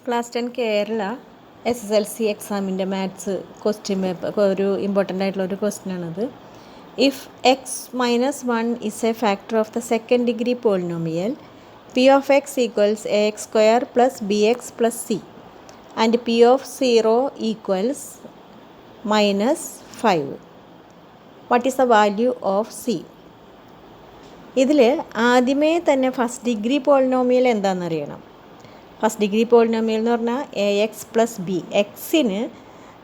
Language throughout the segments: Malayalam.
ക്ലാസ് 10 കേരള SSLC എക്സാമിൻ്റെ മാത്സ് ക്വസ്റ്റ്യൻ പേപ്പർ ഒരു ഇമ്പോർട്ടൻ്റ് ആയിട്ടുള്ള ഒരു ക്വസ്റ്റ്യൻ ആണത്. If x-1 is a factor of the second degree polynomial p of x equals ax square plus bx plus c and p of 0 equals minus 5, what is the value of c? ഇതിൽ ആദ്യമേ തന്നെ ഫസ്റ്റ് ഡിഗ്രി പോളിനോമിയൽ എന്താണെന്നറിയണം. ഫസ്റ്റ് ഡിഗ്രി പോളിനോമിയൽ എന്ന് പറഞ്ഞാൽ AX + B, എക്സിന്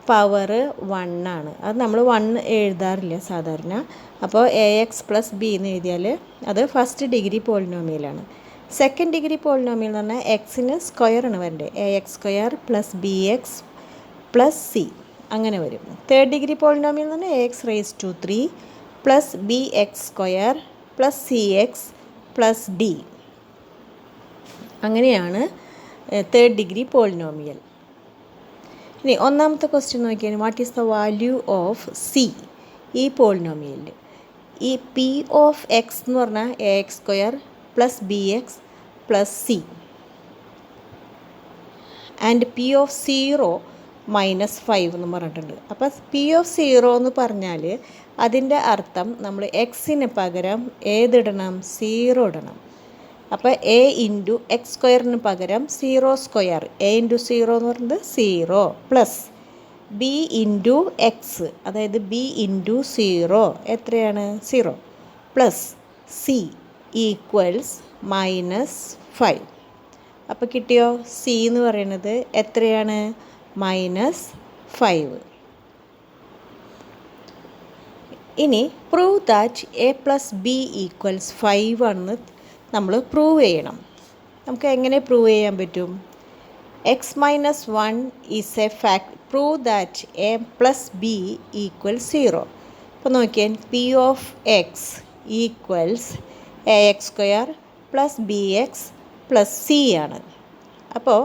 പവർ 1 ആണ്. അത് നമ്മൾ 1 എഴുതാറില്ല സാധാരണ. അപ്പോൾ AX + B എന്ന് എഴുതിയാൽ അത് ഫസ്റ്റ് ഡിഗ്രി പോളിനോമിയലാണ്. സെക്കൻഡ് ഡിഗ്രി പോളിനോമിയൽ എന്ന് പറഞ്ഞാൽ എക്സിന് സ്ക്വയറാണ് വരേണ്ടത്, AX² + BX + C അങ്ങനെ വരും. തേർഡ് ഡിഗ്രി പോളിനോമിയൽ എന്ന് പറഞ്ഞാൽ AX³ + BX² + CX + D അങ്ങനെയാണ് തേർഡ് ഡിഗ്രി പോളിനോമിയൽ. ഇനി ഒന്നാമത്തെ ക്വസ്റ്റ്യൻ നോക്കിയാൽ what is the value of C ഈ പോളിനോമിയലിൽ. ഈ പി ഓഫ് എക്സ് എന്ന് പറഞ്ഞാൽ AX² + BX + C and P of 0 -5 എന്ന് പറഞ്ഞിട്ടുണ്ട്. അപ്പോൾ പി ഓഫ് 0 എന്ന് പറഞ്ഞാൽ അതിൻ്റെ അർത്ഥം നമ്മൾ എക്സിന് പകരം ഏതിടണം, 0 ഇടണം. അപ്പോൾ A × x² പകരം 0², A × 0 എന്ന് പറയുന്നത് 0 പ്ലസ് B × x, അതായത് B × 0 എത്രയാണ് 0 പ്ലസ് C ഈക്വൽസ് -5. അപ്പോൾ കിട്ടിയോ? C എന്ന് പറയുന്നത് എത്രയാണ്, -5. ഇനി പ്രൂവ് ദാറ്റ് A + B = 5 ആണെന്ന് നമ്മൾ പ്രൂവ് ചെയ്യണം. നമുക്ക് എങ്ങനെ പ്രൂവ് ചെയ്യാൻ പറ്റും? x-1 is a fact. Prove that A + B = 0. അപ്പോൾ നോക്കിയാൽ P of x equals AX² + BX + C ആണ്. അപ്പോൾ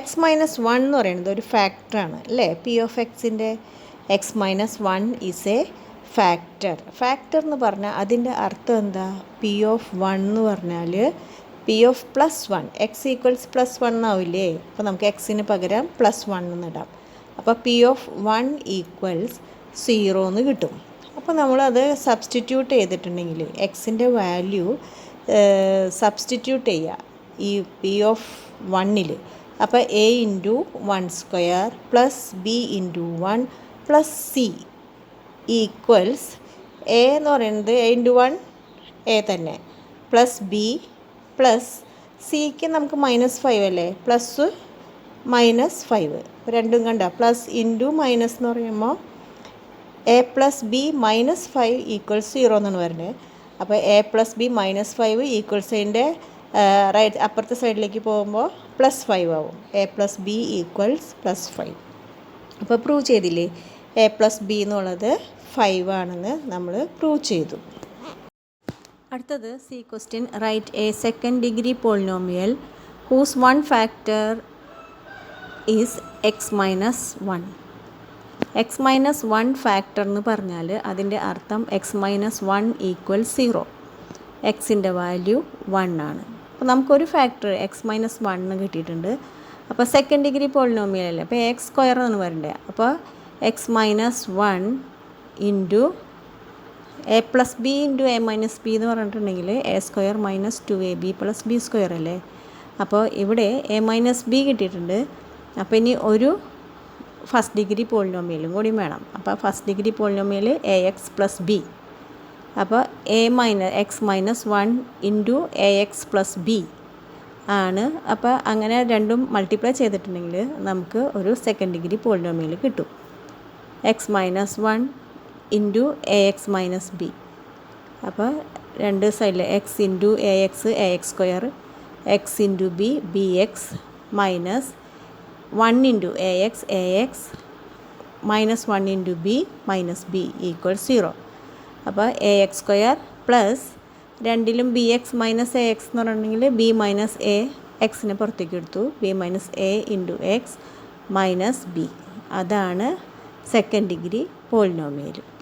x-1 എന്ന് പറയുന്നത് ഒരു ഫാക്ടറാണ് അല്ലേ. പി ഓഫ് എക്സിൻ്റെ x-1 is A factor. Factor എന്ന് പറഞ്ഞാൽ അതിൻ്റെ അർത്ഥം എന്താ? പി ഓഫ് 1 എന്ന് പറഞ്ഞാൽ പി ഓഫ് +1, x = +1 ആവില്ലേ. അപ്പോൾ നമുക്ക് എക്സിന് പകരം +1 എന്ന് ഇടാം. അപ്പോൾ പി ഓഫ് 1 = 0 എന്ന് കിട്ടും. അപ്പോൾ നമ്മളത് സബ്സ്റ്റിറ്റ്യൂട്ട് ചെയ്തിട്ടുണ്ടെങ്കിൽ എക്സിൻ്റെ വാല്യൂ സബ്സ്റ്റിറ്റ്യൂട്ട് ചെയ്യുക ഈ പി ഓഫ് 1-ൽ. അപ്പോൾ A × 1² + B × 1 + C equals A എന്ന് പറയുന്നത് A × 1 A തന്നെ പ്ലസ് B പ്ലസ് സിക്ക് നമുക്ക് -5 അല്ലേ, പ്ലസ് -5 രണ്ടും കണ്ട പ്ലസ് ഇൻറ്റു മൈനസ് എന്ന് പറയുമ്പോൾ A + B -5 = 0 എന്നാണ് പറയുന്നത്. അപ്പോൾ A + B -5 ഈക്വൽസ് അതിൻ്റെ റൈറ്റ് അപ്പുറത്തെ സൈഡിലേക്ക് പോകുമ്പോൾ +5 ആവും. A + B = +5. അപ്പോൾ പ്രൂവ് ചെയ്തില്ലേ A + B എന്നുള്ളത് 5 ആണെന്ന് നമ്മൾ പ്രൂവ് ചെയ്തു. അടുത്തത് C question. Write a second degree polynomial whose 1 factor is x-1. x-1 factor എന്ന് പറഞ്ഞാൽ അതിൻ്റെ അർത്ഥം x-1 = 0. എക്സിൻ്റെ വാല്യൂ 1 ആണ്. അപ്പോൾ നമുക്കൊരു ഫാക്ടർ x-1 കിട്ടിയിട്ടുണ്ട്. അപ്പോൾ സെക്കൻഡ് ഡിഗ്രി പോളിനോമിയൽ അല്ലേ, അപ്പോൾ AX² എന്ന് പറയണ്ടേ. അപ്പോൾ x-1 × A + B × A - B എന്ന് പറഞ്ഞിട്ടുണ്ടെങ്കിൽ A² - 2AB + B² അല്ലേ. അപ്പോൾ ഇവിടെ A - B കിട്ടിയിട്ടുണ്ട്. അപ്പോൾ ഇനി ഒരു ഫസ്റ്റ് ഡിഗ്രി പോളിനോമിയലും കൂടി വേണം. അപ്പോൾ first degree polynomial AX + B. അപ്പോൾ x-1 × AX + B ആണ്. അപ്പോൾ അങ്ങനെ രണ്ടും മൾട്ടിപ്ലൈ ചെയ്തിട്ടുണ്ടെങ്കിൽ നമുക്ക് ഒരു സെക്കൻഡ് ഡിഗ്രി പോളിനോമിയൽ കിട്ടും. x-1 × AX - B. അപ്പോൾ രണ്ട് സൈഡിൽ x × AX AX², x × B BX minus 1 × AX AX -1 × B -B = 0. അപ്പോൾ AX² പ്ലസ് രണ്ടിലും BX - AX എന്ന് പറഞ്ഞിട്ടുണ്ടെങ്കിൽ B - A എക്സിനെ പുറത്തേക്ക് എടുത്തു, B - A × X - B അതാണ് സെക്കൻഡ് ഡിഗ്രി പോളിനോമിയൽ.